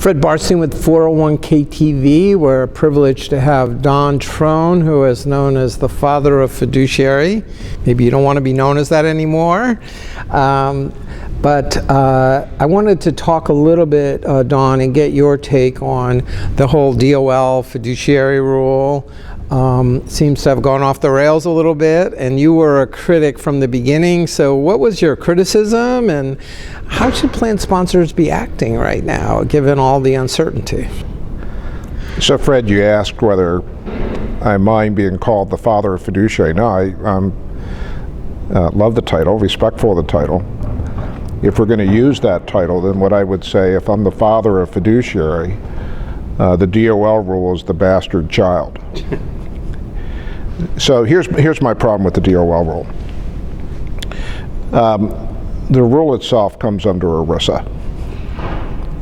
Fred Barstein with 401k TV. We're privileged to have Don Trone, who is known as the father of fiduciary. Maybe you don't want to be known as that anymore. But I wanted to talk a little bit, Don, and get your take on the whole DOL fiduciary rule. Seems to have gone off the rails a little bit, and you were a critic from the beginning. So what was your criticism, and how should plan sponsors be acting right now, given all the uncertainty? So Fred, you asked whether I mind being called the father of fiduciary. No, I love the title, respectful of the title. If we're going to use that title, then what I would say, if I'm the father of fiduciary, the DOL rule is the bastard child. So here's my problem with the DOL rule. The rule itself comes under ERISA.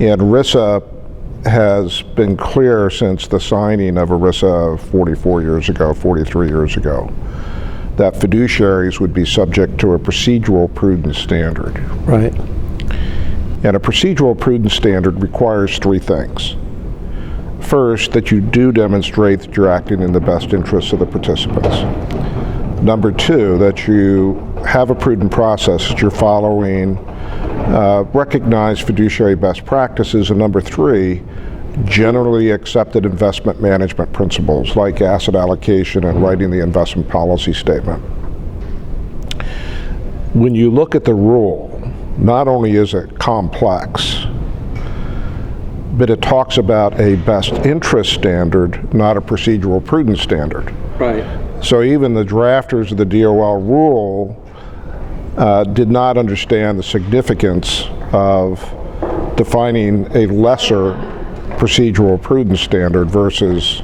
And ERISA has been clear since the signing of ERISA 43 years ago, that fiduciaries would be subject to a procedural prudence standard. Right. And a procedural prudence standard requires three things. First, that you do demonstrate that you're acting in the best interests of the participants. Number two, that you have a prudent process, that you're following recognized fiduciary best practices. And number three, generally accepted investment management principles like asset allocation and writing the investment policy statement. When you look at the rule, not only is it complex, but it talks about a best interest standard, not a procedural prudence standard. Right. So even the drafters of the DOL rule did not understand the significance of defining a lesser procedural prudence standard versus,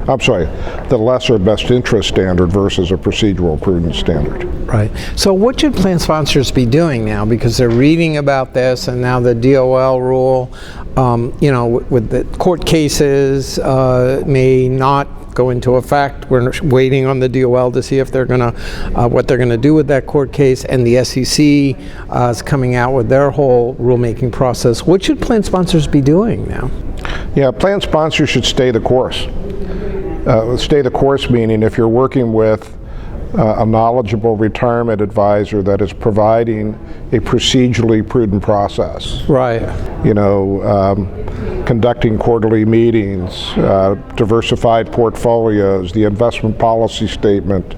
the lesser best interest standard versus a procedural prudence standard. Right. So what should plan sponsors be doing now? Because they're reading about this, and now the DOL rule, with the court cases may not go into effect. We're waiting on the DOL to see if they're going to, what they're going to do with that court case, and the SEC is coming out with their whole rulemaking process. What should plan sponsors be doing now? Yeah, plan sponsors should stay the course. Stay the course meaning if you're working with a knowledgeable retirement advisor that is providing a procedurally prudent process. Right. Conducting quarterly meetings, diversified portfolios, the investment policy statement,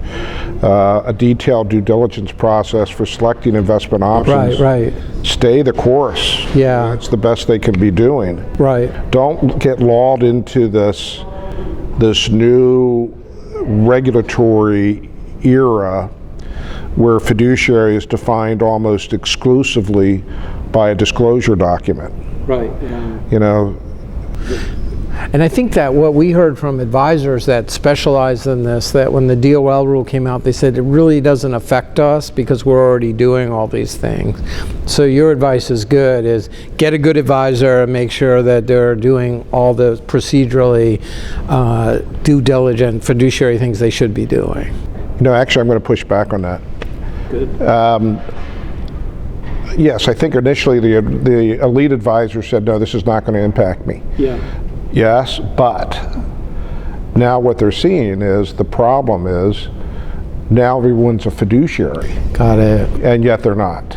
a detailed due diligence process for selecting investment options. Right. Stay the course. Yeah. It's the best they can be doing. Right. Don't get lulled into this new regulatory era where fiduciary is defined almost exclusively by a disclosure document. Right. Yeah. And I think that what we heard from advisors that specialize in this, that when the DOL rule came out, they said it really doesn't affect us because we're already doing all these things. So your advice is good, is get a good advisor and make sure that they're doing all the procedurally due diligent fiduciary things they should be doing. Actually I'm going to push back on that. Good. Yes, I think initially the elite advisor said, no, this is not going to impact me. Yeah. Yes, but now what they're seeing is the problem is now everyone's a fiduciary. Got it. And yet they're not.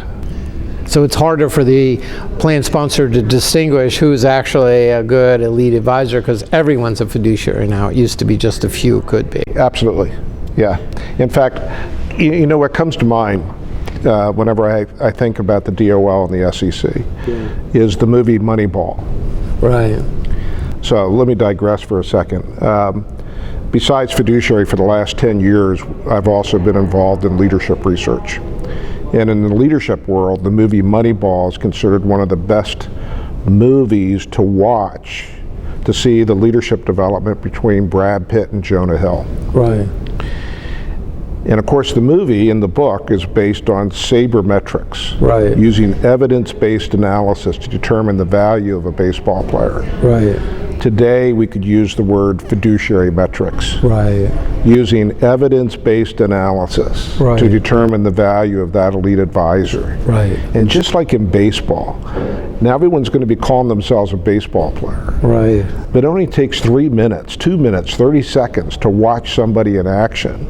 So it's harder for the plan sponsor to distinguish who's actually a good elite advisor because everyone's a fiduciary now. It used to be just a few could be. Absolutely. Yeah. In fact, what comes to mind whenever I think about the DOL and the SEC is the movie Moneyball. Right. So let me digress for a second. Besides fiduciary, for the last 10 years, I've also been involved in leadership research. And in the leadership world, the movie Moneyball is considered one of the best movies to watch to see the leadership development between Brad Pitt and Jonah Hill. Right. And of course the movie in the book is based on sabermetrics, right, using evidence-based analysis to determine the value of a baseball player. Right. Today, we could use the word fiduciary metrics, Right. using evidence-based analysis Right. to determine the value of that elite advisor. Right. And just like in baseball, now everyone's going to be calling themselves a baseball player. Right. But it only takes 3 minutes, 2 minutes, 30 seconds to watch somebody in action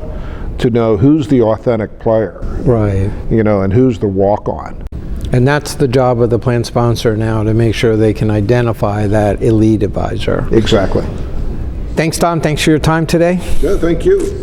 to know who's the authentic player, Right. and who's the walk-on. And that's the job of the plan sponsor now, to make sure they can identify that elite advisor. Exactly. Thanks, Don. Thanks for your time today. Yeah, thank you.